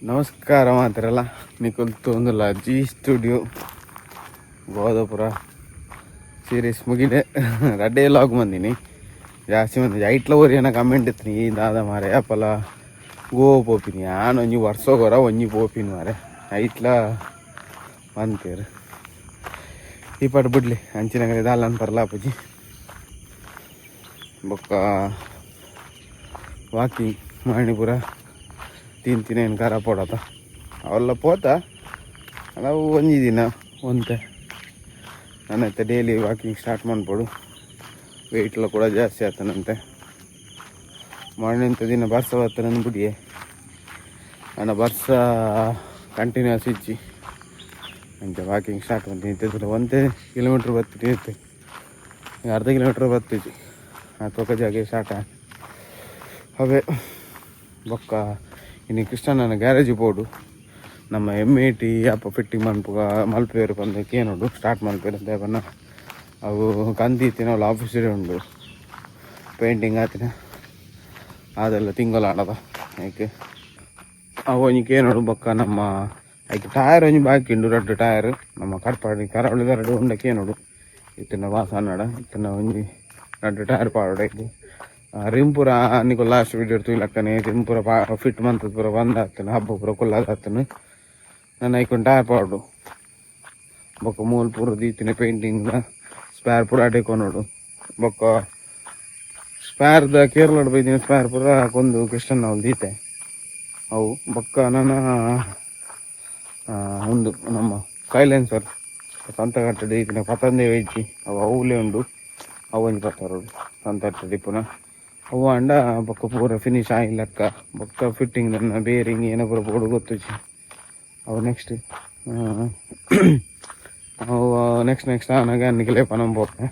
ನಮಸ್ಕಾರ ಮಾತ್ರಲ್ಲ ನಿಕುಲ್ತು ಒಂದಲ್ಲ G studio ಗೋದಾಪುರ series ಮುಗಿದೆ ರಡ್ಡೆ log ಬಂದೀನಿ ಜಾಸ್ತಿ ಮಂದಿ ಐಟ್ಲ ಓರಿಯನ ಕಮೆಂಟ್ ಇತ್ತು ಈ ದಾದ ಮಾರೆ ಅಪ್ಪಲ ಗೋವಾ ಪೋಪಿನಿ ನಾನು ಒಂಜಿ ವರ್ಷಗೋರ ಒಂಜಿ ಪೋಪಿನಿ ಮಾರೆ ಐಟ್ಲ ಅಂತೀರು ಈ ಪಾಟ್ ಬಿಡ್ಲಿ ಅಂಚಿನಗರ ದಾಲ್ ಅಂತಾರಲ್ಲ ಅಪ್ಪಾಜಿ ಬೊಕ್ಕ ವಾಕಿಂಗ್ ಮಣಿಪುರ ತಿಂತೀನಿ ಖಾರ ಪೋಡತ್ತ ಅವೆಲ್ಲ ಪೋತ ನಾವು ಒಂಜಿ ದಿನ ಒಂತೆ ನನ್ನತ್ತೆ ಡೈಲಿ ವಾಕಿಂಗ್ ಸ್ಟಾರ್ಟ್ ಮಾಡ್ಬೋಡು ವೆಯ್ಟ್ಲ ಕೂಡ ಜಾಸ್ತಿ ಆಗ್ತಾನಂತೆ ಮಾರ್ನಿಂತ ದಿನ ಬರ್ಸ ಬರ್ತಾನೆ ಬಿಡಿಯೇ ನನ್ನ ಬರ್ಸ ಕಂಟಿನ್ಯೂಸ್ ಇಚ್ಚಿ ಅಂತ ವಾಕಿಂಗ್ ಸ್ಟಾರ್ಟ್ ಮಾಡ್ತೀನಿ ಒಂದೇ ಕಿಲೋಮೀಟ್ರ್ ಬರ್ತೀನಿ ಇರ್ತೀನಿ ಅರ್ಧ ಕಿಲೋಮೀಟ್ರ್ ಬರ್ತಿದ್ವಿ ತೊಕ ಜಾಗ ಸ್ಟಾರ್ಟ್ ಅವೇ ಬೊಕ್ಕ ಇನ್ನು ಕೃಷ್ಣನ ಗ್ಯಾರೇಜ್ ಬೋರ್ಡು ನಮ್ಮ M80 ಅಪ್ಪ ಫಿಟ್ಟಿಂಗ್ ಮಲ್ಪೇರು ಬಂದಕ್ಕೆ ನೋಡು ಸ್ಟಾರ್ಟ್ ಮಲ್ಪೇರು ಅಂತ ಬಣ್ಣ ಅವು ಕಂದಿತ್ತಿನ ಅವಳು ಆಫೀಸೇ ಉಂಡು ಪೇಂಟಿಂಗ್ ಆತಿನ ಅದೆಲ್ಲ ತಿಂಗಳು ಆಡದ ಯಾಕೆ ಅವು ಒಂಜಿಕೆ ನೋಡು ಬೊಕ್ಕ ನಮ್ಮ ಆಯ್ಕೆ ಟಯರ್ ಒಂಜಿ ಬಾಕಿ ಉಂಡು 2 ಟಯರ್ ನಮ್ಮ ಕಟ್ಪಾಡಿ ಕರಾವಳಿದ 2 ಉಂಡಕ್ಕೆ ನೋಡು ಇತ್ತಿನ ವಾಸನಾಡ ಇತ್ತಿನ ಒಂಜಿ 2 ಟಯರ್ ಪಾಡೋಡೈತಿ ರಿಮ್ ಪೂರ ನಿಕು ಲಾಸ್ಟ್ ವೀಡಿಯೋ ತುಯ್ಲಕ್ಕನೆ ರಿಮ್ ಪೂರ ಫಿಟ್ ಮಂತ್ ಪೂರ ಬಂದಾಗ್ತಾನೆ ಹಬ್ಬ ಪೂರ ಕೊಲ್ಲಾಗ್ತಾನೆ ನಾನು ಐಕೊಂಡು ಟಯರ್ ಪಾಡು ಬೊಕ್ಕ ಮೂಲ ಪೂರ ದೀತಿನ ಪೇಂಟಿಂಗ್ ಸ್ಪೇರ್ ಪೂರ ಅಡೇಕೊಂಡು ಬೊಕ್ಕ ಸ್ಪೇರ್ದ ಕೇರಳ ಬೈದಿನ ಸ್ಪೇರ್ ಪೂರ ಕೊಂದು ಕೃಷ್ಣನ್ ಅವ್ಳು ದೀತೆ ಅವು ಬೊಕ್ಕ ನನ್ನ ಒಂದು ನಮ್ಮ ಸೈಲೆನ್ಸರ್ ಸಂತಗಟ್ಟ ದೀತಿನ ಪತಂದೆ ವೆಜ್ಜಿ ಅವು ಅವಲೇ ಉಂಡು ಅವು ಒಂಜಿ ಪತ್ತಾರೋಡು ಸಂತಗಟ್ಟ ದಿಪ್ಪುನ ಅವು ಅಂಡ ಬೊಕ್ಕ ಪೂರ ಫಿನಿಶ್ ಆಗಿಲ್ಲಕ್ಕ ಬೊಕ್ಕ ಫಿಟ್ಟಿಂಗ್ ನನ್ನ ಬೇರಿಂಗ್ ಏನೋ ಪೂರ ಬೋರ್ಡು ಗೊತ್ತುಚ್ಚಿ ಅವು ನೆಕ್ಸ್ಟ್ ಅವು ನೆಕ್ಸ್ಟ್ ಆನಾಗ ಅನ್ನಿಗೆ ಪನಂ ಹೋಗ್ತೆ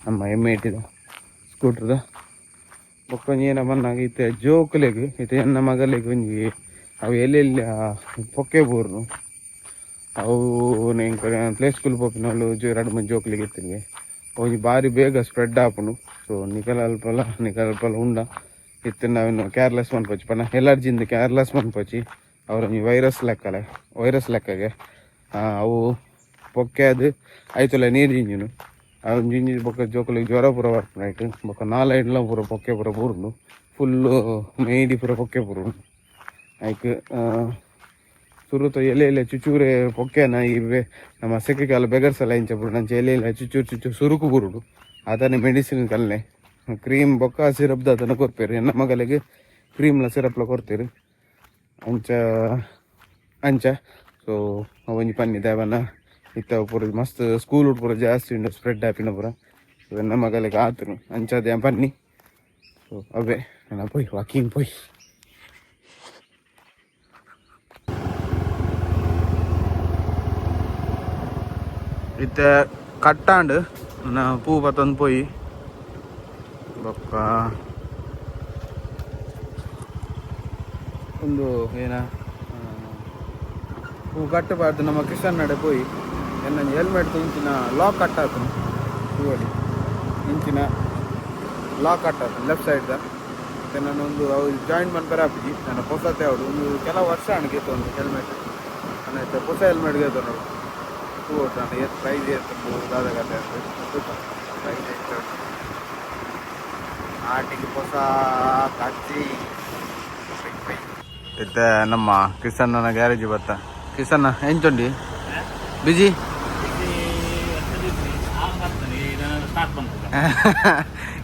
ನಮ್ಮ M80 ಸ್ಕೂಟ್ರದ ಬೊಕ್ಕ ಒಂಜಿ ಏನೋ ಬಂದಾಗ ಇತ್ತೆ ಜೋಕ್ಲೆಗ್ ಇತ್ತೆ ಎನ್ನ ಮಗಲಿಗೆ ಒಂಜಿ ಅವು ಎಲ್ಲೆಲ್ಲಿ ಪೊಕ್ಕೆ ಬೋರ್ನು ಅವು ನೆಂಗೆ ಪ್ಲೇ ಸ್ಕೂಲ್ ಪೋಪಿನವಳು 2-3 ಜೋಕ್ಲಿಗೆ ಇತ್ತಿಗೆ ಒಂಜಿ ಬಾರಿ ಬೇಗ ಸ್ಪ್ರೆಡ್ ಆಪುಂಡು ಸೊ ನಿಕಲ್ಪಲ ಉಂಡ ಇತ್ತಿನ ನಾವೇನು ಕೇರ್ಲೆಸ್ ಮನ್ಪೊಚ್ಚಿ ಪಂಡ ಎಲರ್ಜಿಂದ ಕೇರ್ಲೆಸ್ ಮನ್ಪೊಚ್ಚಿ ಅವ್ರೊಂಜಿ ವೈರಸ್ ಲೆಕ್ಕಗೆ ಅವು ಪೊಕ್ಕೆ ಅದು ಐತುಲ ನೀರು ಜಿಂಜಿನು ಅವನು ಜಿಂಜಿ ಬೊಕ್ಕ ಜೋಕುಲಿಗೆ ಜ್ವರ ಪೂರ ಬರ್ಪುಂಡು ಬೊಕ್ಕ 4 ಇಂಡ್ಲ ಪೂರ ಪೊಕ್ಕೆ ಪೂರ ಪೂರುಂಡು ಫುಲ್ಲು ಮೇಯ್ಡಿ ಪೂರ ಪೊಕ್ಕೆ ಪೂರುಂಡು ಐಕ್ ಸುರುತ ಎಲೆ ಚುಚೂರೆ ಪೊಕ್ಕೆನ ಇವೆ ನಮ್ಮ ಸೆಕೆಗಾಲ ಬೆಗರ್ಸಲ್ಲ ಇಂಚ ಬಿಡು ನಂಚೆ ಎಲೆ ಚುಚೂರು ಸುರುಕು ಬುರುಡು ಅದನ್ನೇ ಮೆಡಿಸಿನ್ ಕಲ್ಲೆ ಕ್ರೀಮ್ ಬೊಕ್ಕ ಸಿರಪ್ದ ಅದನ್ನು ಕೊರ್ಪೇರು ನನ್ನ ಮಗಲಿಗೆ ಕ್ರೀಮ್ಲ ಸಿರಪ್ಲ ಕೊರ್ತೀರಿ ಅಂಚ ಸೊ ಒಂಜಿ ಪನ್ನಿ ದೇವನ ಇತ್ತ ಪೂರ ಮಸ್ತ್ ಸ್ಕೂಲ್ ಪೂರ ಜಾಸ್ತಿ ಉಂಡು ಸ್ಪ್ರೆಡ್ ಆಪಿನ ಪೂರ ನನ್ನ ಮಗಲಿಗೆ ಆತನು ಅಂಚದೇ ಪನ್ನಿ ಸೊ ಅವೇ ನನ್ನ ಪೋಯ್ ವಾಕಿಂಗ್ ಪೋಯ್ ಇತ್ತೆ ಕಟ್ಟಾಂಡು ನನ್ನ ಪೂ ಬತ್ತೊಂದು ಪೋಯಿ ಬೊಕ್ಕ ಒಂದು ಏನ ಪೂ ಕಟ್ಟಬಾರ್ದು ನಮ್ಮ ಕೃಷ್ಣನ್ ನಡೆ ಪೋಯಿ ನನ್ನ ಹೆಲ್ಮೆಟ್ ಇಂಚಿನ ಲಾಕ್ ಕಟ್ಟಾತು ಹೂವಲ್ಲಿ ಇಂಚಿನ ಲಾಕ್ ಕಟ್ಟಾತು ಲೆಫ್ಟ್ ಸೈಡ್ದ ಮತ್ತೆ ನಾನೊಂದು ಅವ್ರು ಜಾಯಿಂಟ್ ಮನ್ಪರ ಹಾಪಿಜಿ ನನ್ನ ಹೊಸತೆ ಅವಳು ಒಂದು ಕೆಲವು ವರ್ಷ ಅಣಗಿತ್ತು ಒಂದು ಹೆಲ್ಮೆಟ್ ನನ್ನ ಹೊಸ ಹೆಲ್ಮೆಟ್ ಗೆದ್ದು ನೋಡು ನಾನು ಏನು ಪ್ರೈಸ್ ಏರ್ತಂದು ದಾದಾಗತ್ತೆ ಅಂತ ಪ್ರೈಸ್ ಎಷ್ಟು ಆಟಿಗೆ ಹೊಸ ಕಚ್ಚಿ ಇತ್ತೆ ನಮ್ಮ ಕಿಸನ್ನ ಗ್ಯಾರೇಜ್ ಬತ್ತ ಕಿಸನ್ನ ಎಂಚುಂಡಿ ಬಿಜಿ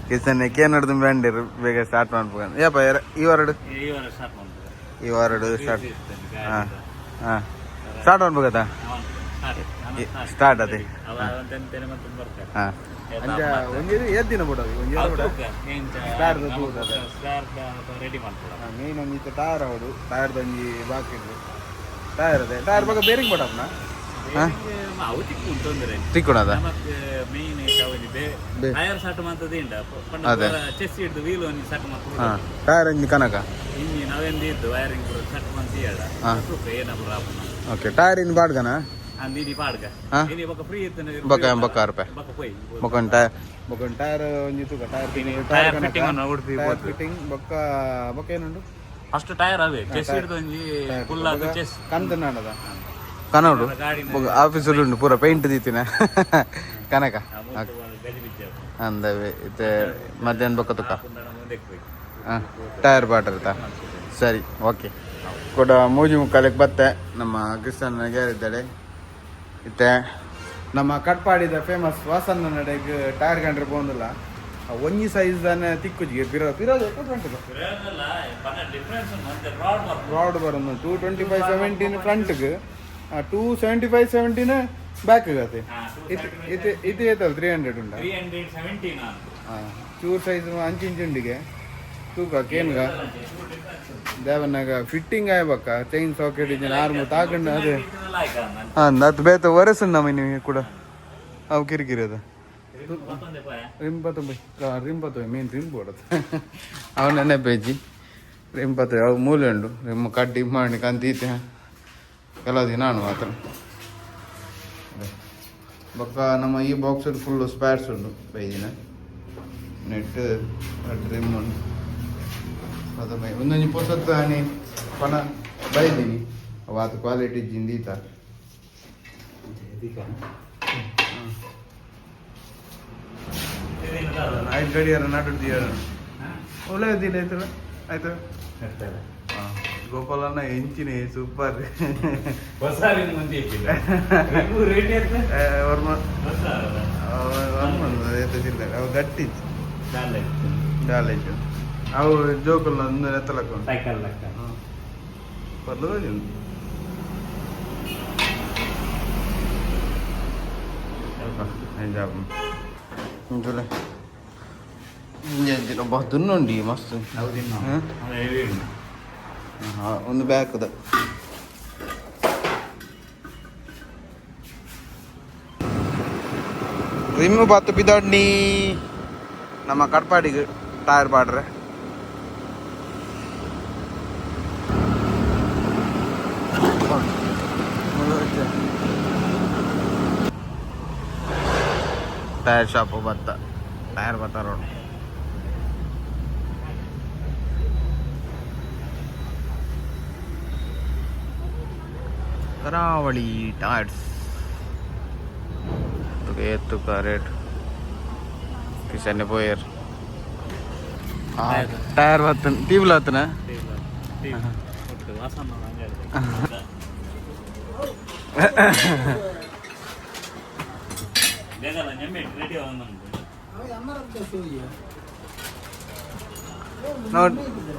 ಕಿಸನ್ನ ಕೇನಡ್ದು ಬ್ಯಾಂಡಿರು ಬೇಗ ಸ್ಟಾರ್ಟ್ ಮಾಡ್ಬೇಕು ಯಪ್ಪ ಈ ವಾರಡು ಸ್ಟಾರ್ಟ್ ಹಾಂ ಸ್ಟಾರ್ಟ್ ಮಾಡ್ಬೇಕತ್ತ ಸ್ಟಾರ್ಟ್ ಅದೇ ಹಾಂ ದಿನ ಮೇನ್ ಒಂದಿತ್ತು ಟಯರ್ ಹೌದು ಟಯರ್ದು ಒಂಜಿ ಬಾಕಿ ಟಯರ್ ಅದೇ ಟಯರ್ ಬಗ್ಗೆ ಬೇರಿಂಗ್ ಬಡಪ್ನ ತಿಕ್ಕೊಣದ ಅದೇ ಟಯರ್ ಒಂಜಿ ಕನಕ ಓಕೆ ಟಯರ್ ಇನ್ ಬಾಡ್ಗನ ಬೊಕ್ಕ ರೂಪಾಯಿ ಬೊಕ್ಕ ಟೈರ್ ಒಂಜಿ ತೂಕ ಟೈರ್ ಫಿಟ್ಟಿಂಗ್ ಬೊಕ್ಕ ಏನುಂಡು ಫಸ್ಟ್ ಟೈರ್ ಅವೇ ಚೆಸ್ ಹಿಡ್ದೊಂಜಿ ಫುಲ್ ಅದು ಚೆಸ್ ಕಂತು ನಾಡದ ಕನೋಡು ಆಫೀಸಲ್ಲಿ ಉಂಡು ಪೂರ ಪೇಂಟ್ ದೀತಿನ ಕನಕ ಅಂದವೆ ಇತ್ತೆ ಮಧ್ಯಾಹ್ನ ಬೊಕ್ಕ ತುಕ ಹಾಂ ಟೈರ್ ಬಾಟರ್ತಾ ಸರಿ ಓಕೆ ಕೂಡ ಮೂಜಿ ಮುಕ್ಕಾಲಕ್ಕೆ ಬತ್ತೆ ನಮ್ಮ ಕೃಷ್ಣನ ಗ್ಯಾರಿದ್ದಾಳೆ ಇತ್ತೆ ನಮ್ಮ ಕಟ್ಪಾಡಿದ ಫೇಮಸ್ ವಾಸನ್ನ ನಡೆಗೆ ಟೈರ್ ಕಂಡ್ರೆ ಬಂದಿಲ್ಲ ಒಂಜಿ ಸೈಜ್ ದಾನೆ ತಿಕ್ಕುಜಿಗೆ ಪಿರೋದು ರಾಡ್ ಬರೋದು 225/17 ಫ್ರಂಟ್ಗೆ 275/17 ಬ್ಯಾಕ್ಗೆ ಅದೇ ಇದು ಏತಲ್ಲ 300 ಉಂಟಾ ಹಾಂ ಚೂರು ಸೈಜ್ ಅಂಚಿಂಚು ಉಂಡಿಗೆ ತೂಕ ಕೇನ್ಗ ದೇವನಾಗ ಫಿಟ್ಟಿಂಗ್ ಆಯ್ಬಕ್ಕ ಚೈನ್ ಸಾಕೆಟ್ ಇದ್ದೀನಿ ಆರ್ಮು ತಾಕಂಡು ಅದೇ ಹಾಂ ಅದು ಬೇತ ಒರೆಸು ನಮ್ಮ ನೀವು ಕೂಡ ಅವು ಕಿರಿಕಿರಿ ಅದು ರಿಂಪತ್ತೊಂಬೈ ಮೇನ್ ರಿಮ್ ಬೋಡತ್ತೆ ಅವು ನೆನಪೇಜಿ ರಿಂಪತ್ತೊಂಬೈ ಅವು ಮೂಲೆ ಉಂಡು ರಿಮ್ ಕಡ್ಡಿ ಮಾಡಿ ಕಂತೀತೆ ಕೆಲವು ನಾನು ಮಾತ್ರ ಬೊಕ್ಕ ನಮ್ಮ ಈ ಬಾಕ್ಸಲ್ಲಿ ಫುಲ್ಲು ಸ್ಪ್ಯಾರ್ಸ್ ಉಂಡು ಬೈದಿನ ನೆಟ್ ರಿಮ್ ಉಂಡು ಅದು ಬೈ ಒಂದೊಂದು ಪೊಸತ್ತು ಆನೆ ಪಣ ಬೈದೀನಿ ಅವು ಅದು ಕ್ವಾಲಿಟಿ ಜಿಂದೀತ ಆಯ್ತು ಗಡಿಯಾರ ನಾಟುದಿಯಾರ ಒಳ್ಳೆಯದಿಲ್ಲ ಆಯ್ತಲ್ಲ ಆಯ್ತು ಹಾಂ ಗೋಪಾಲಣ್ಣ ಹೆಂಚಿನಿ ಸೂಪರ್ ಅವು ಗಟ್ಟಿತ್ತು ಡಾಲೇಜ್ ಅವು ಜೋಕಲ್ ಒಂದು ಎತ್ತಲಕ್ಕ ಪರ್ಲದಿಲ್ಲ ದುನ್ನುಂಡಿ ಮಸ್ತ್ ಒಂದು ಬ್ಯಾಗ್ದ ರಿಮ್ ಬಾತು ಬಿದಾಡ್ನಿ ನಮ್ಮ ಕಟ್ಪಾಡಿಗೆ ಟೈರ್ ಬಾಡ್ರೆ ಟೈರ್ ಶಾಪು ಬತ್ತ ಟೈರ್ ಬತ್ತ ರೋಡ್ ಕರಾವಳಿ ಟೈರ್ಸ್ ತುಕ ರೇಟ್ ಕಿಶನ್ನೆ ಪೋಯರ್ ಟೈರ್ ಬತ್ತನ ಟೀವ್ಲ ಹತ್ತನ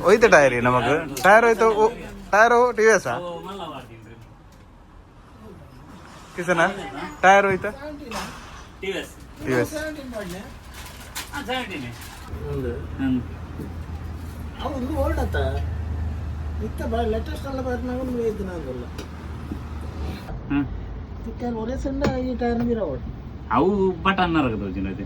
ಹೋಯ್ತು ಟೈರ್ ನಮಗ್ ಟೈರ್ ಹೋಯ್ತು ಟೈರು ಟಿ ವಿ ಎಸ್ ಕಿಸನ ಟೈರ್ ಹೋಯ್ತಾ ಟಿ ವಿ ಎಸ್ ಅವು ಬಟನ್ ನರಗದ ಚಿನ್ನದೆ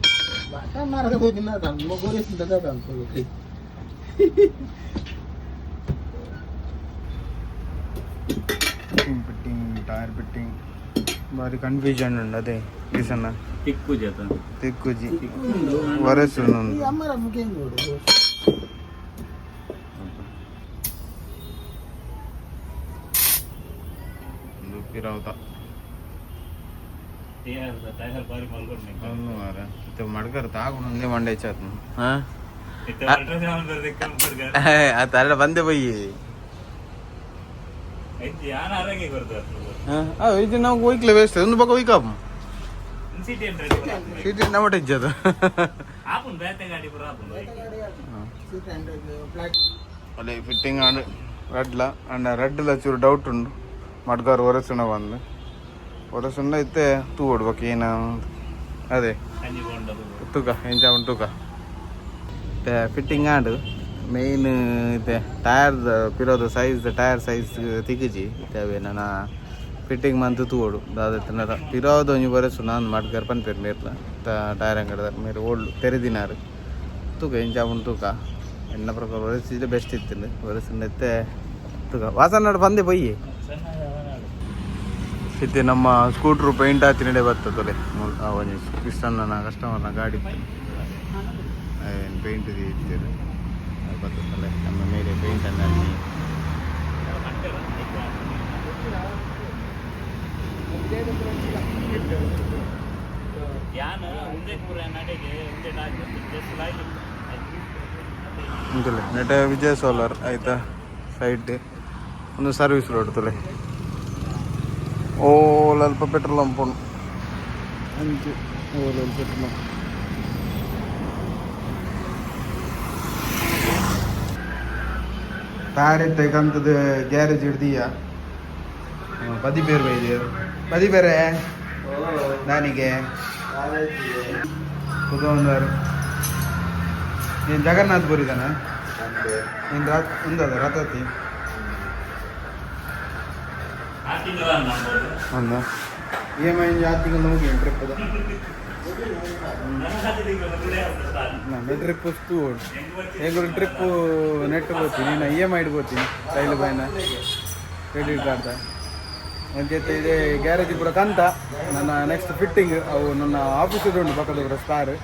ಟೈರ್ ಫಿಟ್ಟಿಂಗ್ ಬಾರಿ ಕನ್ಫ್ಯೂಷನ್ ಉಂಡು ಅದೇ ಕಿಸನ ತಿಕ್ಕುಜಿ ವರಸು ಪಿರಾವತ ಮಡ್ಕರ್ ತಾಗೊಂಡೇ ಮಂಡೆ ಚಾತ್ ಅಲ್ಲ ಬಂದೆ ಬೈ ಇದು ನಾವು ಹೋಯ್ಕ್ಲೆ ವೇಸ್ಟ್ ಒಂದು ಪಕ್ಕ ಹೋಯ್ಕಾಪ ಸೀಟಿ ನಮ್ಮಟ ಇಜ್ಜದ ಅಲ್ಲೇ ಫಿಟ್ಟಿಂಗ್ ಆಂಡ್ ರಡ್ಲ ಅಂಡ್ ರಡ್ಲ ಚೂರು ಡೌಟ್ ಉಂಡು ಮಡ್ಗಾರು ಒರಸುಣ ಬಂದು ಒರಸುಂಡ ಇತ್ತೆ ತೂ ಹೊಡ್ಬೇಕು ಏನ ಅದೇ ತೂಕ ಎಂಚ ಉಂಟು ತೂಕ ಫಿಟ್ಟಿಂಗ್ ಆಂಡ್ ಮೇಯ್ನ್ ಇದೆ ಟೈರ್ದ ಪಿರೋದು ಸೈಜ್ ಟೈರ್ ಸೈಜ್ ತಿಗಿಜಿ ಇದ್ದಾವೆ ನಾನು ಫಿಟ್ಟಿಂಗ್ ಮಂತ್ ತೂಡು ದಾದ ಪಿರೋದು ಒಂಜಿ ಬರಸು ನಾನು ಮಾಡ್ಗಾರ ಪನ್ಪೇರು ಮೇರ್ಲ ಟೈರ್ ಅಂಗಡಿ ಮೇರೆ ಓಲ್ಡು ತೆರೆದಿನಾರು ತೂಕ ಎಂಚ ಉಂಟು ತೂಕ ಎನ್ನ ಪ್ರಕಾರ ಒರೆಸಿದ್ರೆ ಬೆಸ್ಟ್ ಇತ್ತಿಲ್ಲ ಒರೆಸಿಂದ ಎತ್ತೆ ತೂಕ ವಾಸನಾಡು ಬಂದೆ ಬೊಯ್ಯಿ ಇತ್ತೆ ನಮ್ಮ ಸ್ಕೂಟ್ರು ಪೇಂಟ್ ಹಾಕಿ ನಡೆ ಬರ್ತದೆ ಅವನಿ ಕೃಷ್ಣನ ಕಸ್ಟಮರ್ನ ಗಾಡಿ ಪೇಂಟ್ ಇತ್ತೇನೆ ಬರ್ತದಲ್ಲ ನಮ್ಮ ಮೇಲೆ ಪೇಂಟನ್ನು ಉಂಟುಲೆ ನೆಟ ವಿಜಯ್ ಸೋಲಾರ್ ಆಯ್ತಾ ಸೈಡ್ ಒಂದು ಸರ್ವಿಸ್ ರೋಡ್ ತುಲೆ ಓಲ್ ಅಲ್ಪ ಪೆಟ್ರೋಲ್ ಪಂಪ್ ಉಂಟು ಅಂಚು ಓಲ್ ಪೆಟ್ರೋಲ್ ಪಂಪ್ താരത്തെ കണ്ടത് ഗ്യാരേജ് എടുത്തിയ പതി പേര് വൈദ്യ പതി പേരെ దానికి కుదోందర్ నేను జగన్నాథ్ పూరిదానా నేను ఉందా రథతి అవునా ఏమైంది ఆ తింగలు ముగియం ట్రిప్ ನನ್ನ ಟ್ರಿಪ್ ವಸ್ತು ಹೇಗೂ ಟ್ರಿಪ್ಪು ನೆಟ್ ಹೋಗ್ತೀನಿ ನಾನು ಇ ಎಮ್ ಐ ಹೋಗ್ತೀನಿ ರೈಲು ಪೈನ ಕ್ರೆಡಿಟ್ ಕಾರ್ಡ್ ಅಂಚೆ ಇದೆ ಗ್ಯಾರೇಜ್ ಕೂಡ ಕಂತ ನನ್ನ ನೆಕ್ಸ್ಟ್ ಫಿಟ್ಟಿಂಗ್ ಅವು ನನ್ನ ಆಫೀಸ್ ಉಂಟು ಪಕ್ಕದ ಸ್ಟಾರ್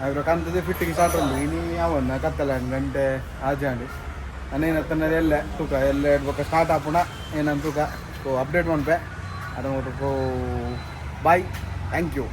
ಅದ್ರ ಕಂತದ ಫಿಟ್ಟಿಂಗ್ ಸ್ಟಾರ್ಟ್ ಉಂಟು ಇನ್ನು ಯಾವನ್ನ ಕತ್ತಲ ಗಂಟೆ ಆಜಾಂಡಿ ನಾನೇನತ್ತನ ಎಲ್ಲ ತೂಕ ಎಲ್ಲ ಇಡ್ಬೇಕು ಸ್ಟಾರ್ಟ್ ಆಪುಣ ಏನಂತ ತೂಕ ಅಪ್ಡೇಟ್ ಮಾಡ್ಬೆ ಅದು ಬಾಯ್ ಥ್ಯಾಂಕ್ ಯು